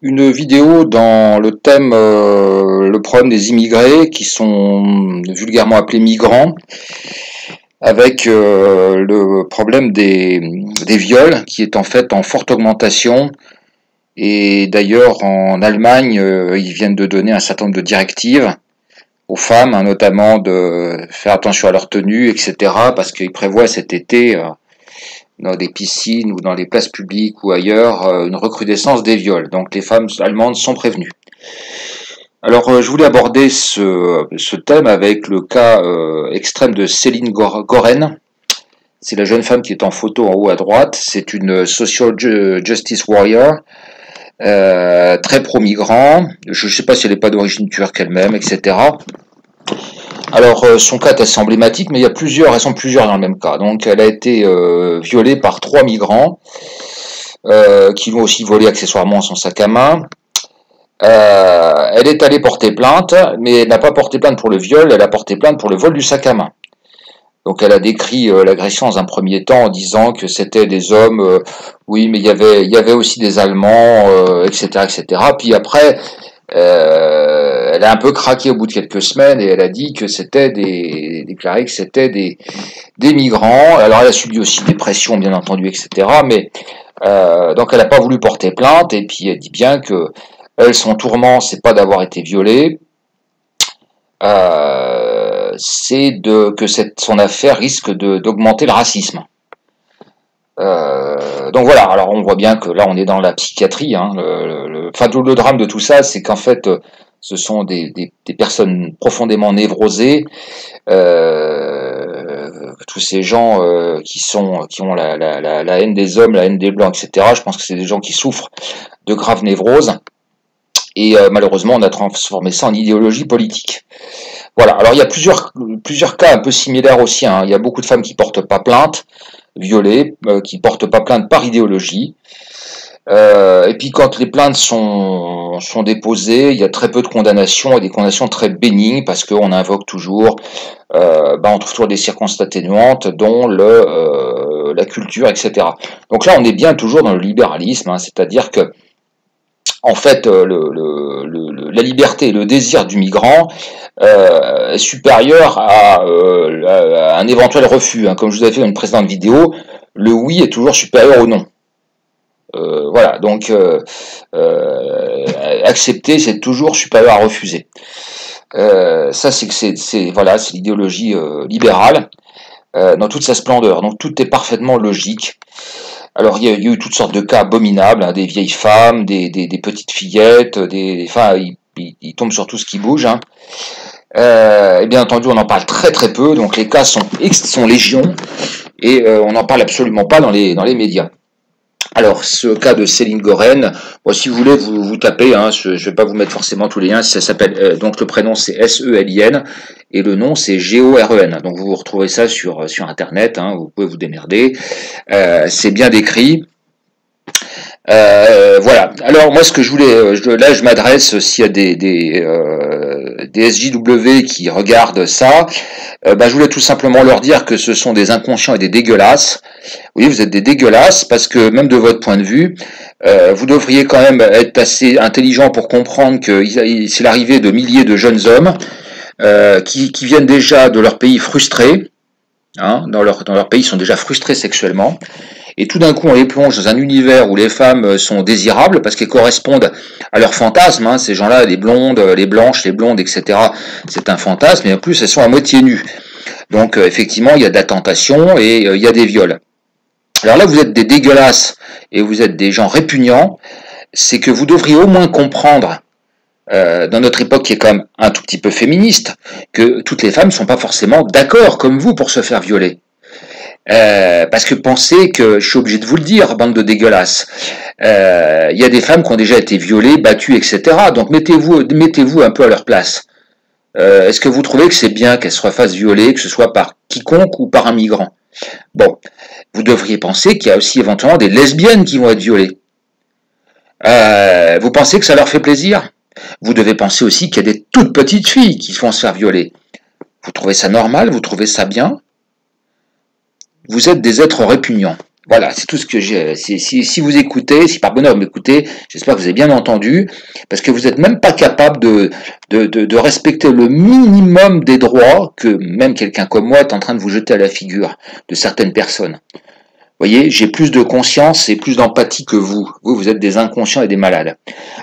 une vidéo dans le thème le problème des immigrés qui sont vulgairement appelés migrants, avec le problème des viols qui est en fait en forte augmentation. Et d'ailleurs en Allemagne, ils viennent de donner un certain nombre de directives aux femmes, hein, notamment de faire attention à leur tenue, etc. Parce qu'ils prévoient cet été, dans des piscines ou dans les places publiques ou ailleurs, une recrudescence des viols. Donc les femmes allemandes sont prévenues. Alors je voulais aborder ce thème avec le cas extrême de Céline Goren. C'est la jeune femme qui est en photo en haut à droite. C'est une social justice warrior, très pro-migrant. Je ne sais pas si elle n'est pas d'origine turque elle-même, etc. Alors son cas est assez emblématique, mais elles sont plusieurs dans le même cas. Donc elle a été violée par 3 migrants qui l'ont aussi volé accessoirement son sac à main. Elle est allée porter plainte, mais elle n'a pas porté plainte pour le viol, elle a porté plainte pour le vol du sac à main. Donc elle a décrit l'agression dans un premier temps en disant que c'était des hommes, oui, mais il y avait aussi des Allemands, etc., etc. Puis après, elle a un peu craqué au bout de quelques semaines et elle a dit que déclaré que c'était des migrants. Alors elle a subi aussi des pressions, bien entendu, etc. Mais donc elle n'a pas voulu porter plainte et puis elle dit bien que elle, son tourment, c'est pas d'avoir été violée, c'est que son affaire risque d'augmenter le racisme. Donc voilà, alors on voit bien que là on est dans la psychiatrie. Hein, le drame de tout ça, c'est qu'en fait, ce sont des personnes profondément névrosées, tous ces gens qui ont la haine des hommes, la haine des blancs, etc. Je pense que c'est des gens qui souffrent de graves névroses. Et malheureusement, on a transformé ça en idéologie politique. Voilà. Alors il y a plusieurs cas un peu similaires aussi. Hein. Il y a beaucoup de femmes qui portent pas plainte, violées, qui portent pas plainte par idéologie. Et puis quand les plaintes sont déposées, il y a très peu de condamnations et des condamnations très bénignes parce qu'on invoque toujours, on trouve toujours des circonstances atténuantes, dont la culture, etc. Donc là, on est bien toujours dans le libéralisme, hein, c'est-à-dire que en fait, la liberté et le désir du migrant est supérieur à un éventuel refus. Hein. Comme je vous avais fait dans une précédente vidéo, le oui est toujours supérieur au non. Voilà, donc accepter, c'est toujours supérieur à refuser. Ça, c'est l'idéologie libérale dans toute sa splendeur. Donc tout est parfaitement logique. Alors il y a eu toutes sortes de cas abominables, hein, des vieilles femmes, des petites fillettes, ils tombent sur tout ce qui bouge. Hein. Et bien entendu, on en parle très très peu, donc les cas sont légion et on n'en parle absolument pas dans les médias. Alors, ce cas de Céline Goren, bon, si vous voulez, vous tapez, hein, je ne vais pas vous mettre forcément tous les liens, ça s'appelle, donc le prénom c'est Selin, et le nom c'est Goren, donc vous retrouvez ça sur Internet, hein, vous pouvez vous démerder, c'est bien décrit. Voilà. Alors moi, ce que je voulais, là, je m'adresse s'il y a des SJW qui regardent ça. Je voulais tout simplement leur dire que ce sont des inconscients et des dégueulasses. Oui, vous êtes des dégueulasses parce que même de votre point de vue, vous devriez quand même être assez intelligent pour comprendre que c'est l'arrivée de milliers de jeunes hommes qui viennent déjà de leur pays frustrés. Hein, dans leur pays, ils sont déjà frustrés sexuellement. Et tout d'un coup, on les plonge dans un univers où les femmes sont désirables parce qu'elles correspondent à leurs fantasmes. Hein. Ces gens-là, les blondes, les blanches, les blondes, etc., c'est un fantasme. Et en plus, elles sont à moitié nues. Donc, effectivement, il y a de la tentation et il y a des viols. Alors là, vous êtes des dégueulasses et vous êtes des gens répugnants. C'est que vous devriez au moins comprendre, dans notre époque qui est quand même un tout petit peu féministe, que toutes les femmes ne sont pas forcément d'accord comme vous pour se faire violer. Parce que pensez que, je suis obligé de vous le dire, bande de dégueulasses, il y a des femmes qui ont déjà été violées, battues, etc. Donc mettez-vous un peu à leur place. Est-ce que vous trouvez que c'est bien qu'elles se refassent violer, que ce soit par quiconque ou par un migrant? Bon, vous devriez penser qu'il y a aussi éventuellement des lesbiennes qui vont être violées. Vous pensez que ça leur fait plaisir? Vous devez penser aussi qu'il y a des toutes petites filles qui vont se faire violer. Vous trouvez ça normal? Vous trouvez ça bien? Vous êtes des êtres répugnants. Voilà, c'est tout ce que j'ai. Si vous écoutez, si par bonheur vous m'écoutez, j'espère que vous avez bien entendu, parce que vous n'êtes même pas capable de respecter le minimum des droits que même quelqu'un comme moi est en train de vous jeter à la figure de certaines personnes. Vous voyez, j'ai plus de conscience et plus d'empathie que vous. Vous êtes des inconscients et des malades.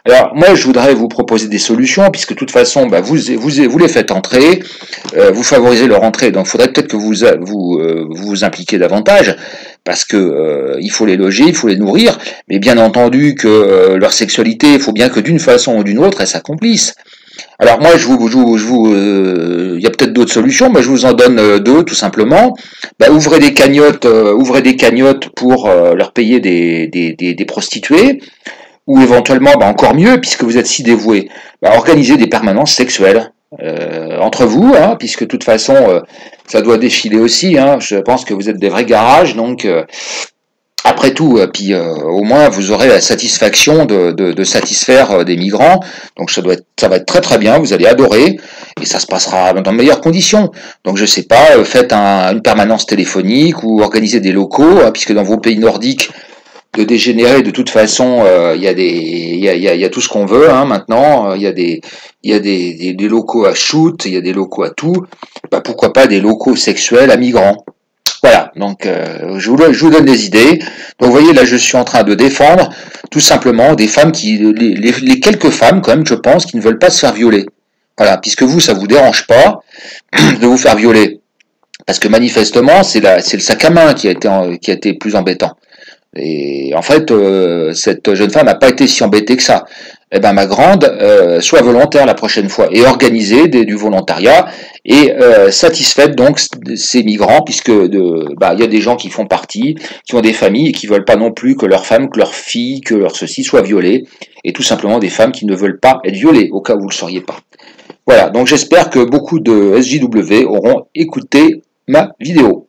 Alors, moi, je voudrais vous proposer des solutions, puisque de toute façon, bah, vous les faites entrer, vous favorisez leur entrée. Donc, il faudrait peut-être que vous impliquez davantage, parce que il faut les loger, il faut les nourrir, mais bien entendu que leur sexualité, il faut bien que d'une façon ou d'une autre, elle s'accomplisse. Alors moi, il y a peut-être d'autres solutions, mais je vous en donne deux, tout simplement. Bah, ouvrez des cagnottes pour leur payer des prostituées, ou éventuellement, bah, encore mieux, puisque vous êtes si dévoués, bah, organisez des permanences sexuelles entre vous, hein, puisque de toute façon, ça doit défiler aussi. Hein, je pense que vous êtes des vrais garages, donc après tout, puis au moins vous aurez la satisfaction de satisfaire des migrants, donc ça va être très très bien, vous allez adorer, et ça se passera dans de meilleures conditions. Donc je sais pas, faites une permanence téléphonique ou organisez des locaux, hein, puisque dans vos pays nordiques, de dégénérer de toute façon, il y a tout ce qu'on veut hein, maintenant, il y a des locaux à shoot, il y a des locaux à tout, bah, pourquoi pas des locaux sexuels à migrants. Voilà, donc je vous donne des idées. Donc vous voyez, là je suis en train de défendre tout simplement des femmes les quelques femmes quand même, je pense, qui ne veulent pas se faire violer. Voilà, puisque vous, ça vous dérange pas de vous faire violer. Parce que manifestement, c'est le sac à main qui a été plus embêtant. Et en fait, cette jeune femme n'a pas été si embêtée que ça. Eh ben, ma grande, soit volontaire la prochaine fois et organisée du volontariat et satisfaite donc ces migrants, puisque il y a des gens qui font partie, qui ont des familles et qui veulent pas non plus que leurs femmes, que leurs filles, que leurs ceci soient violées, et tout simplement des femmes qui ne veulent pas être violées, au cas où vous ne le sauriez pas. Voilà, donc j'espère que beaucoup de SJW auront écouté ma vidéo.